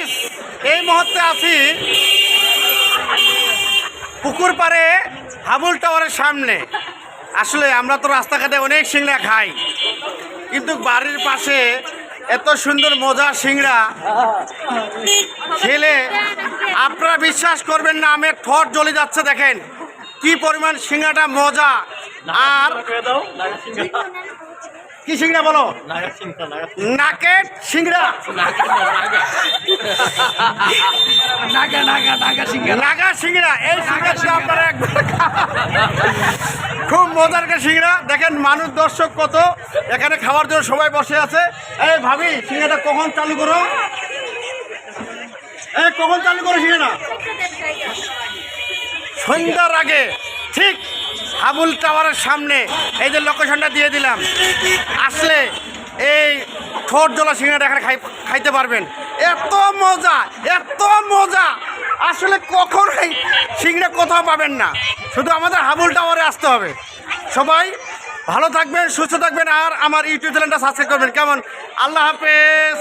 Guys এই মুহূর্তে আছি পুকুর পাড়ে হাবুল টাওয়ারের সামনে। আসলে আমরা তো রাস্তাঘাটে অনেক সিংড়া খাই, কিন্তু বাড়ির পাশে এত সুন্দর মজা সিংড়া খেলে আপনারা বিশ্বাস করবেন না, আমার ঠোঁট জ্বলে যাচ্ছে। দেখেন কি পরিমাণ সিংড়াটা মজা। আর কি সিংড়া বলো? নাকের সিংড়া, নাগা সিংড়া। এই সিংড়াটা আপনারা একবার খুব মজার সিংড়া। দেখেন মানুষ দর্শক কত এখানে খাওয়ার জন্য সবাই বসে আছে। এই ভাবি সিংড়াটা কখন চালু করো? এই কখন চালু করো সিংড়া? সন্ধ্যার আগে ঠিক হাবুল টাওয়ারের সামনে। এই যে লোকেশনটা দিয়ে দিলাম, আসলে এই ঠোঁট জ্বলা সিংড়াটা এখানে খাইতে পারবেন। এত মজা, এত মজা, আসলে কখনোই সিংড়া কোথাও পাবেন না, শুধু আমাদের হাবুল টাওয়ারে আসতে হবে। সবাই ভালো থাকবেন, সুস্থ থাকবেন, আর আমার ইউটিউব চ্যানেলটা সাবস্ক্রাইব করবেন। কেমন? আল্লাহ হাফেজ।